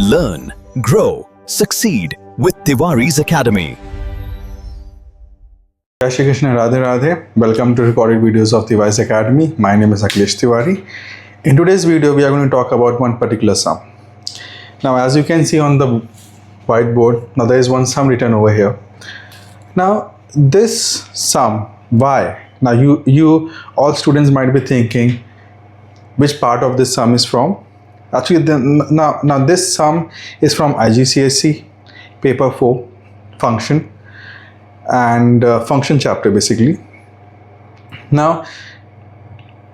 Learn, grow, succeed with Tiwari's Academy. Jai Shri Krishna, Radhe Radhe. Welcome to recorded videos of Tiwari's Academy. My name is Akhilesh Tiwari. In today's video, we are going to talk about one particular sum. Now, as you can see on the whiteboard, now there is one sum written over here. Now, this sum, why? Now, you all students might be thinking, which part of this sum is from? Actually, now this sum is from IGCSE paper 4 function and function chapter basically. Now,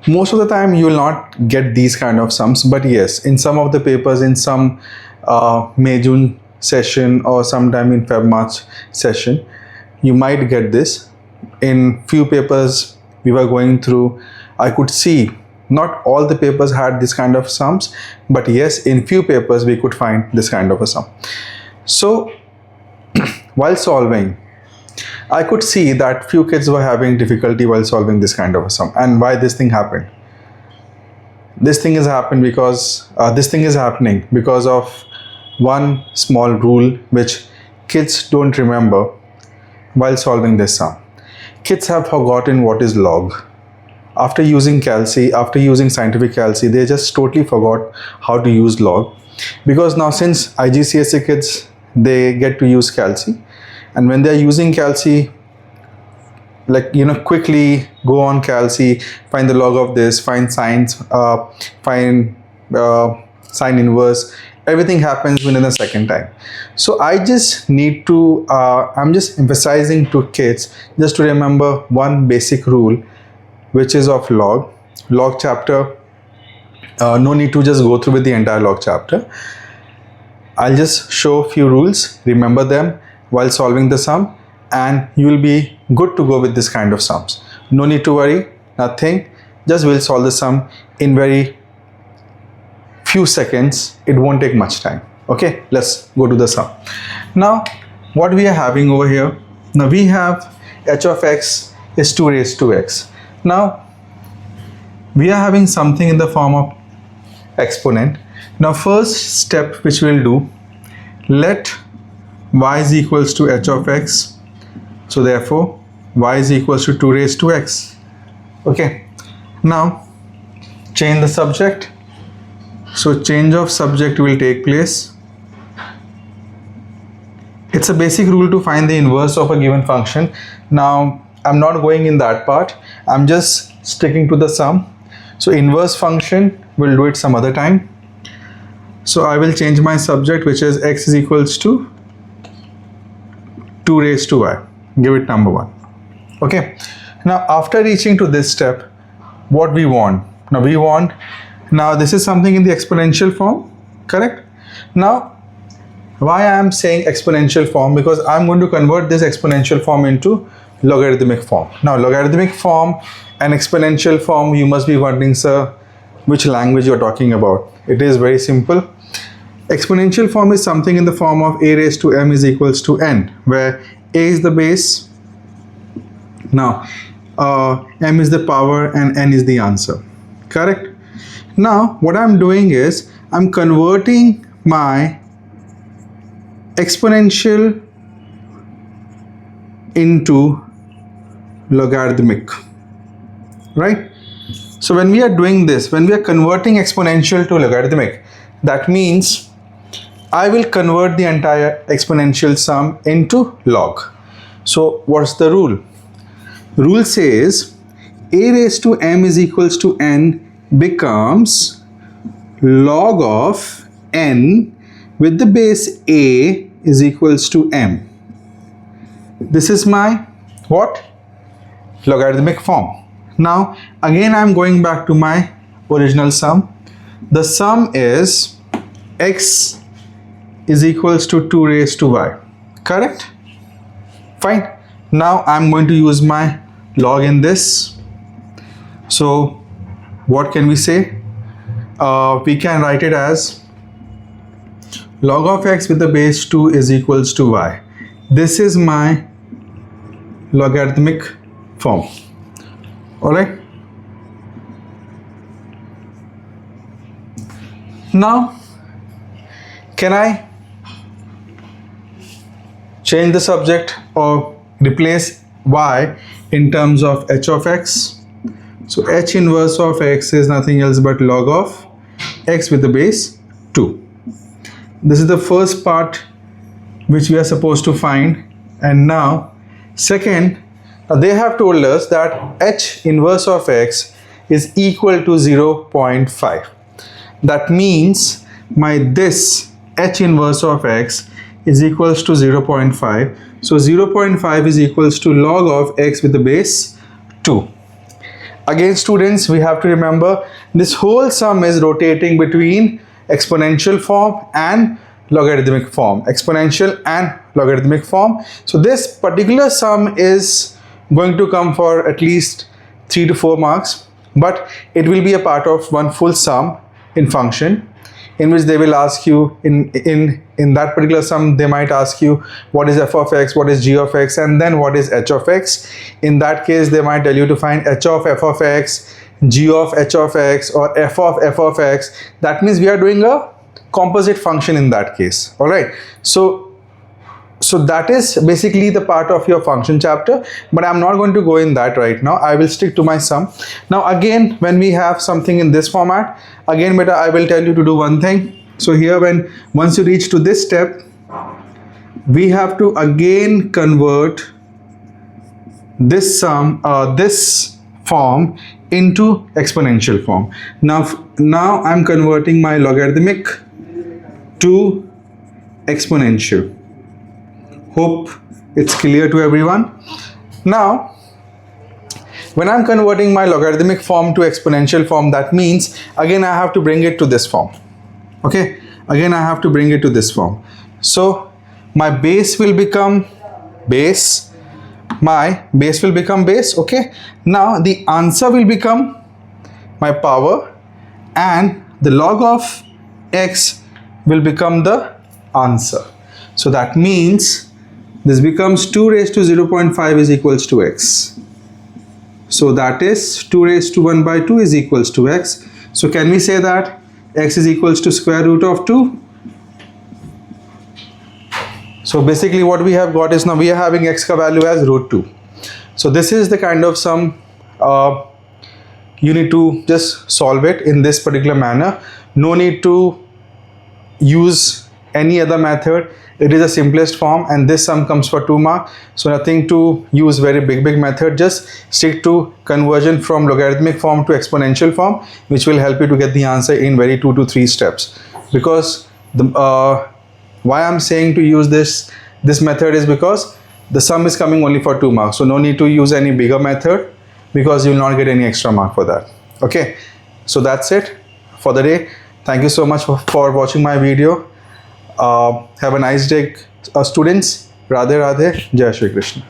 most of the time you will not get these kind of sums, but yes, in some of the papers, in some May-June session or sometime in Feb-March session, you might get this. In few papers we were going through, I could see not all the papers had this kind of sums, but yes, in few papers we could find this kind of a sum. So while solving, I could see that few kids were having difficulty while solving this kind of a sum. And why this thing happened? This thing is happening because of one small rule which kids don't remember while solving this sum. Kids have forgotten what is log. After using Calci, after using scientific Calci, they just totally forgot how to use log. Because now since IGCSE kids, they get to use Calci. And when they're using Calci, quickly go on Calci, find the log of this, find sines, find sine inverse, everything happens within a second time. So I just need to, I'm just emphasizing to kids just to remember one basic rule, which is of log chapter. No need to just go through with the entire log chapter. I'll just show a few rules, remember them while solving the sum, and you will be good to go with this kind of sums. No need to worry, nothing, just we'll solve the sum in very few seconds. It won't take much time. Okay, let's go to the sum. Now what we are having over here, now we have h of x is 2 raised to x. Now we are having something in the form of exponent. Now first step which we'll do, let y is equals to h of x. So therefore y is equals to 2 raised to x. Okay, now change the subject. So change of subject will take place. It's a basic rule to find the inverse of a given function. Now I'm not going in that part, I'm just sticking to the sum. So inverse function, we'll do it some other time. So I will change my subject, which is x is equals to 2 raised to y. Give it number 1. Okay. Now after reaching to this step, what we want? Now this is something in the exponential form, correct? Now why I am saying exponential form? Because I'm going to convert this exponential form into logarithmic form. Now logarithmic form and exponential form, you must be wondering, sir, which language you're talking about. It is very simple. Exponential form is something in the form of a raised to m is equals to n, where a is the base, now m is the power and n is the answer, correct? Now what I'm doing is I'm converting my exponential into logarithmic, right? So when we are doing this, when we are converting exponential to logarithmic, that means I will convert the entire exponential sum into log. So what's the rule? Rule says a raised to m is equals to n becomes log of n with the base a is equals to m. This is my what? Logarithmic form. Now again I'm going back to my original sum. The sum is x is equals to 2 raised to y, correct? Fine. Now I'm going to use my log in this. So what can we say? We can write it as log of x with the base 2 is equals to y. This is my logarithmic form. Alright. Now Can I change the subject or replace y in terms of h of x? So h inverse of x is nothing else but log of x with the base 2. This is the first part which we are supposed to find. And now second, they have told us that h inverse of x is equal to 0.5. That means this h inverse of x is equals to 0.5. So 0.5 is equals to log of x with the base 2. Again, students, we have to remember this whole sum is rotating between exponential form and logarithmic form. Exponential and logarithmic form. So this particular sum is going to come for at least 3 to 4 marks, but it will be a part of one full sum in function, in which they will ask you in that particular sum, they might ask you what is f of x, what is g of x, and then what is h of x. In that case, they might tell you to find h of f of x, g of h of x, or f of x. That means we are doing a composite function in that case. All right, so that is basically the part of your function chapter, but I'm not going to go in that right now. I will stick to my sum. Now again, when we have something in this format, again beta, I will tell you to do one thing. So here, once you reach to this step, we have to again convert this sum, this form into exponential form. Now I'm converting my logarithmic to exponential. Hope it's clear to everyone. Now, when I'm converting my logarithmic form to exponential form, that means again I have to bring it to this form. Okay, again I have to bring it to this form. So my base will become base. My base will become base. Okay, now the answer will become my power, and the log of x will become the answer. So that means this becomes 2 raised to 0.5 is equals to x. So that is 2 raised to 1 by 2 is equals to x. So can we say that x is equals to square root of 2? So basically what we have got is, now we are having x ka value as root 2. So this is the kind of sum you need to just solve it in this particular manner. No need to use any other method. It is the simplest form, and this sum comes for 2 marks. So nothing to use very big method. Just stick to conversion from logarithmic form to exponential form, which will help you to get the answer in very 2 to 3 steps. Because why I'm saying to use this method is because the sum is coming only for 2 marks. So no need to use any bigger method, because you will not get any extra mark for that. Okay, so that's it for the day. Thank you so much for watching my video. Have a nice day, students. Radhe Radhe. Jai Shri Krishna.